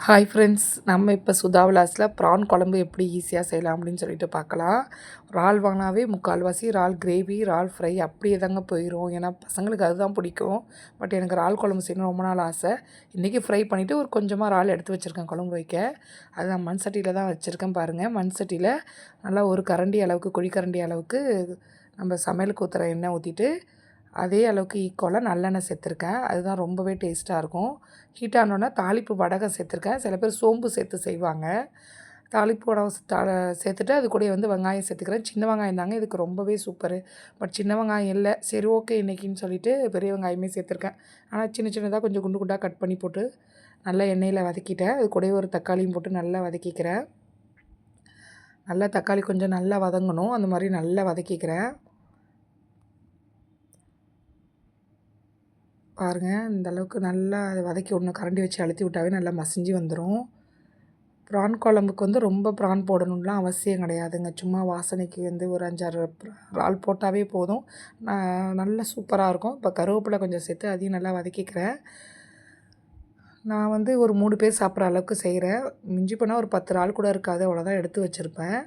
Hi friends, நம்ம இப்போ Sudha விலாஸில் PRAN குழம்பு எப்படி ஈஸியாக செய்யலாம் அப்படின்னு சொல்லிட்டு பார்க்கலாம். இறால் வாங்கினாவே முக்கால்வாசி இறால் கிரேவி, இறால் ஃப்ரை அப்படியே தாங்க போயிடும். ஏன்னா பசங்களுக்கு அதுதான் பிடிக்கும். பட் எனக்கு இறால் குழம்பு செய்யணும் ரொம்ப நாள் ஆசை. இன்றைக்கி ஃப்ரை பண்ணிவிட்டு ஒரு கொஞ்சமாக இறால் எடுத்து வச்சுருக்கேன் குழம்பு வைக்க. அது நான் மண் சட்டியில் தான் வச்சுருக்கேன் பாருங்கள். மண் சட்டியில் நல்லா ஒரு கரண்டி அளவுக்கு, குழிக்கரண்டி அளவுக்கு நம்ம சமையலுக்கு ஊற்றுற எண்ணெய் ஊற்றிட்டு அதே அளவுக்கு ஈக்குவலாக நல்லெண்ணெய் சேர்த்துருக்கேன். அதுதான் ரொம்பவே டேஸ்ட்டாக இருக்கும். ஹீட் ஆனோடனே தாளிப்பு வடகம் சேர்த்துருக்கேன். சில பேர் சோம்பு சேர்த்து செய்வாங்க. தாளிப்பு வடகம் சேர்த்துட்டு அது கூட வந்து வெங்காயம் சேர்த்துக்கிறேன். சின்ன வெங்காயம் தாங்க இதுக்கு ரொம்பவே சூப்பரு. பட் சின்ன வெங்காயம் இல்லை, சரி ஓகே இன்றைக்கின்னு சொல்லிவிட்டு பெரிய வெங்காயமே சேர்த்துருக்கேன். ஆனால் சின்ன சின்னதாக கொஞ்சம் குண்டு குண்டாக கட் பண்ணி போட்டு நல்லா எண்ணெயில் வதக்கிட்டேன். அது கூட ஒரு தக்காளியும் போட்டு நல்லா வதக்கிக்கிறேன். நல்லா தக்காளி கொஞ்சம் நல்லா வதங்கணும், அந்த மாதிரி நல்லா வதக்கிக்கிறேன். பாருங்கள், இந்த அளவுக்கு நல்லா அதை வதக்கி விடணும். கரண்டி வச்சு அழுத்தி விட்டாவே நல்லா மசிஞ்சு வந்துடும். ப்ரான் குழம்புக்கு வந்து ரொம்ப ப்ரான் போடணும்லாம் அவசியம் கிடையாதுங்க. சும்மா வாசனைக்கு வந்து ஒரு 5, 6 இறால் போட்டாவே போதும். நல்லா சூப்பராக இருக்கும். இப்போ கருவேப்பிலை கொஞ்சம் சேர்த்து அதையும் நல்லா வதக்கிக்கிறேன். நான் வந்து ஒரு 3 பேர் சாப்பிட்ற அளவுக்கு செய்கிறேன். மிஞ்சி போனால் ஒரு 10 இறால் கூட இருக்காது, அவ்வளோதான் எடுத்து வச்சுருப்பேன்.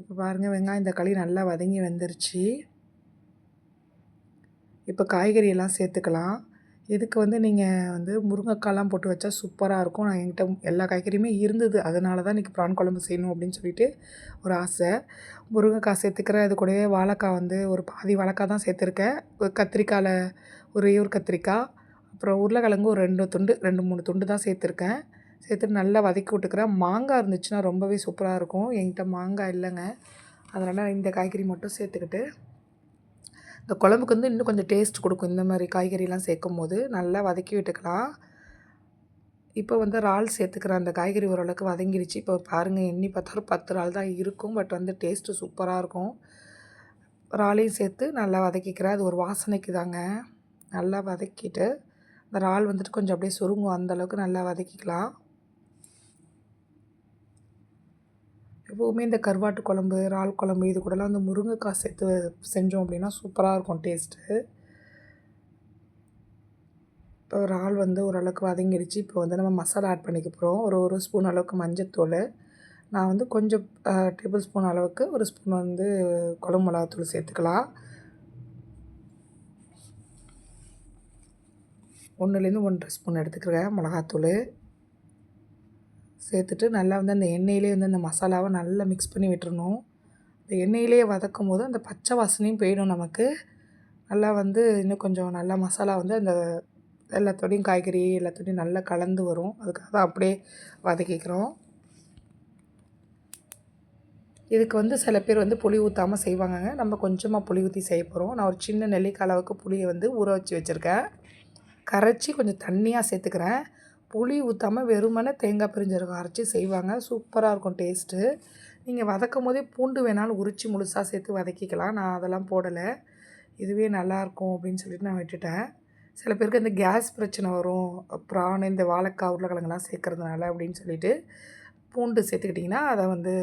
இப்போ பாருங்கள், வெங்காயம் தக்காளி நல்லா வதங்கி வந்துருச்சு. இப்போ காய்கறியெல்லாம் சேர்த்துக்கலாம். இதுக்கு வந்து நீங்கள் வந்து முருங்கைக்காலாம் போட்டு வச்சா சூப்பராக இருக்கும். நான் என்கிட்ட எல்லா காய்கறியுமே இருந்தது. அதனால தான் இன்றைக்கி ப்ரான் குழம்பு செய்யணும் அப்படின்னு சொல்லிட்டு ஒரு ஆசை. முருங்கைக்காய் சேர்த்துக்கிறேன். அது கூடவே வாழைக்காய் வந்து ஒரு பாதி வாழைக்காய் தான் சேர்த்துருக்கேன். ஒரு கத்திரிக்காயில் ஒரே ஒரு கத்திரிக்காய், அப்புறம் உருளைக்கிழங்கு ஒரு 2 துண்டு 2, 3 துண்டு தான் சேர்த்துருக்கேன். சேர்த்துட்டு நல்லா வதக்கி விட்டுக்கிறேன். மாங்காய் இருந்துச்சுன்னா ரொம்பவே சூப்பராக இருக்கும். என்கிட்ட மாங்காய் இல்லைங்க. அதனால் இந்த காய்கறி மட்டும் சேர்த்துக்கிட்டு இந்த குழம்புக்கு வந்து இன்னும் கொஞ்சம் டேஸ்ட் கொடுக்கும். இந்த மாதிரி காய்கறிலாம் சேர்க்கும்போது நல்லா வதக்கி விட்டுக்கலாம். இப்போ வந்து இறால் சேர்த்துக்கிறேன். அந்த காய்கறி ஓரளவுக்கு வதங்கிடுச்சு. இப்போ பாருங்கள், எண்ணி பார்த்தா ஒரு 10 இறால் தான் இருக்கும். பட் வந்து டேஸ்ட்டு சூப்பராக இருக்கும். இறாலையும் சேர்த்து நல்லா வதக்கிக்கிறேன். அது ஒரு வாசனைக்கு தாங்க. நல்லா வதக்கிட்டு இந்த இறால் வந்துட்டு கொஞ்சம் அப்படியே சுருங்கும், அந்தளவுக்கு நல்லா வதக்கிக்கலாம். எப்போவுமே இந்த கருவாட்டு குழம்பு, இறால் குழம்பு இது கூடலாம் வந்து முருங்கைக்காய் சேர்த்து செஞ்சோம் அப்படின்னா சூப்பராக இருக்கும் டேஸ்ட்டு. இப்போ இறால் வந்து ஓரளவுக்கு வதங்கிடுச்சு. இப்போ வந்து நம்ம மசாலா ஆட் பண்ணிக்க போகிறோம். ஒரு ஸ்பூன் அளவுக்கு மஞ்சத்தூள், நான் வந்து கொஞ்சம் டேபிள் ஸ்பூன் அளவுக்கு ஒரு ஸ்பூன் வந்து குழம்பு மிளகாத்தூள் சேர்த்துக்கலாம். 1லேருந்து 1 1/2 ஸ்பூன் எடுத்துக்கிறேன் மிளகாத்தூள். சேர்த்துட்டு நல்லா வந்து அந்த எண்ணெயிலே வந்து அந்த மசாலாவை நல்லா மிக்ஸ் பண்ணி விட்டுறணும். இந்த எண்ணெயிலே வதக்கும் போது அந்த பச்சை வாசனையும் போயிடும் நமக்கு. நல்லா வந்து இன்னும் கொஞ்சம் நல்லா மசாலா வந்து அந்த எல்லாத்தோடையும் காய்கறி எல்லாத்தோடையும் நல்லா கலந்து வரும். அதுக்காக தான் அப்படியே வதக்கிக்கிறோம். இதுக்கு வந்து சில பேர் வந்து புளி ஊற்றாமல் செய்வாங்கங்க. நம்ம கொஞ்சமாக புளி ஊற்றி செய்ய போகிறோம். நான் ஒரு சின்ன நெல்லிக்காய் அளவுக்கு புளியை வந்து ஊற வச்சு வச்சுருக்கேன். கரைச்சி கொஞ்சம் தண்ணியாக சேர்த்துக்கிறேன். புளி ஊற்றாமல் வெறுமனே தேங்காய் பெருஞ்சீரகம் அரைச்சி செய்வாங்க. சூப்பராக இருக்கும் டேஸ்ட்டு. நீங்கள் வதக்கும் போதே பூண்டு வேணாலும் உரித்து முழுசாக சேர்த்து வதக்கிக்கலாம். நான் அதெல்லாம் போடலை. இதுவே நல்லாயிருக்கும் அப்படின்னு சொல்லிட்டு நான் விட்டுட்டேன். சில பேருக்கு இந்த கேஸ் பிரச்சனை வரும், ப்ரான் இந்த வாழைக்காய் உருளைக்கிழங்குலாம் சேர்க்குறதுனால அப்படின்னு சொல்லிட்டு பூண்டு சேர்த்துக்கிட்டிங்கன்னா அதை வந்து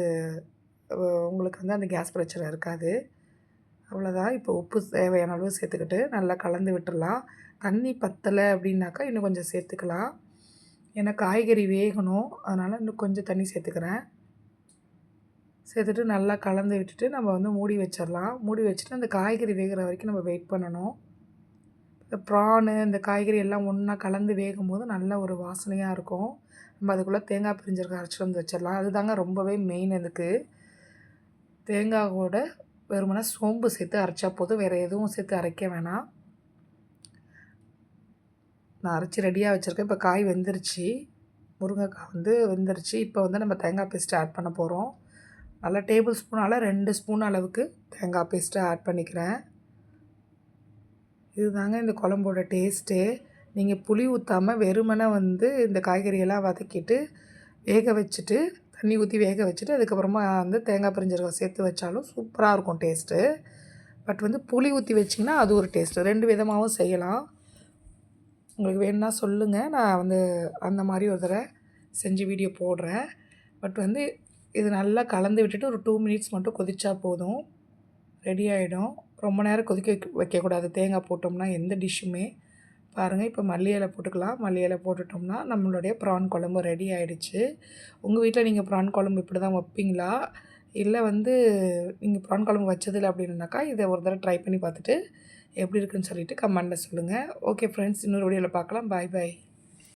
உங்களுக்கு வந்து அந்த கேஸ் பிரச்சனை இருக்காது. அவ்வளோதான். இப்போ உப்பு தேவையான அளவு சேர்த்துக்கிட்டு நல்லா கலந்து விட்டுறலாம். தண்ணி பத்தலை அப்படின்னாக்கா இன்னும் கொஞ்சம் சேர்த்துக்கலாம். ஏன்னா காய்கறி வேகணும், அதனால் இன்னும் கொஞ்சம் தண்ணி சேர்த்துக்கிறேன். சேர்த்துட்டு நல்லா கலந்து விட்டுட்டு நம்ம வந்து மூடி வச்சிடலாம். மூடி வச்சுட்டு அந்த காய்கறி வேகிற வரைக்கும் நம்ம வெயிட் பண்ணணும். இந்த ப்ரானு இந்த காய்கறி எல்லாம் ஒன்றா கலந்து வேகும்போது நல்ல ஒரு வாசனையாக இருக்கும். நம்ம அதுக்குள்ளே தேங்காய் பிரிஞ்சிருக்க அரைச்சிட்டு வந்து வச்சிடலாம். அதுதாங்க ரொம்பவே மெயின் இதுக்கு. தேங்காயோட வெறுமனே சோம்பு சேர்த்து அரைச்சா போதும், வேறு எதுவும் சேர்த்து அரைக்க வேணாம். நான் அரைச்சி ரெடியாக வச்சுருக்கேன். இப்போ காய் வெந்துருச்சு, முருங்கைக்காய் வந்து வெந்துருச்சு. இப்போ வந்து நம்ம தேங்காய் பேஸ்ட்டு ஆட் பண்ண போகிறோம். நல்லா டேபிள் ஸ்பூனால் 2 ஸ்பூன் அளவுக்கு தேங்காய் பேஸ்ட்டு ஆட் பண்ணிக்கிறேன். இதுதாங்க இந்த குழம்போட டேஸ்ட்டே. நீங்கள் புளி ஊற்றாமல் வெறுமனே வந்து இந்த காய்கறியெல்லாம் வதக்கிட்டு வேக வச்சுட்டு தண்ணி ஊற்றி வேக வச்சுட்டு அதுக்கப்புறமா வந்து தேங்காய் பெருஞ்சீரகம் சேர்த்து வச்சாலும் சூப்பராக இருக்கும் டேஸ்ட்டு. பட் வந்து புளி ஊற்றி வச்சிங்கன்னா அது ஒரு டேஸ்ட்டு. 2 விதமாகவும் செய்யலாம். உங்களுக்கு வேணும்னா சொல்லுங்கள், நான் வந்து அந்த மாதிரி ஒரு தடவை செஞ்சு வீடியோ போடுறேன். பட் வந்து இது நல்லா கலந்து விட்டுட்டு ஒரு 2 மினிட்ஸ் மட்டும் கொதிச்சா போதும், ரெடி ஆகிடும். ரொம்ப நேரம் கொதிக்க வைக்கக்கூடாது. தேங்காய் போட்டோம்னா எந்த டிஷ்ஷுமே பாருங்கள் இப்போ மல்லி இலை போட்டுக்கலாம். மல்லி இலை போட்டுட்டோம்னா நம்மளுடைய ப்ரான் குழம்பு ரெடி ஆகிடுச்சு. உங்கள் வீட்டில் நீங்கள் ப்ரான் குழம்பு இப்படி தான் வைப்பீங்களா? இல்லை வந்து நீங்கள் ப்ரான் குழம்பு வச்சதில்ல அப்படின்னாக்கா இதை ஒரு தடவை ட்ரை பண்ணி பார்த்துட்டு எப்படி இருக்குன்னு சொல்லிவிட்டு கமெண்டில் சொல்லுங்கள். ஓகே ஃப்ரெண்ட்ஸ், இன்னொரு வீடியோவில் பார்க்கலாம். பாய் பாய்.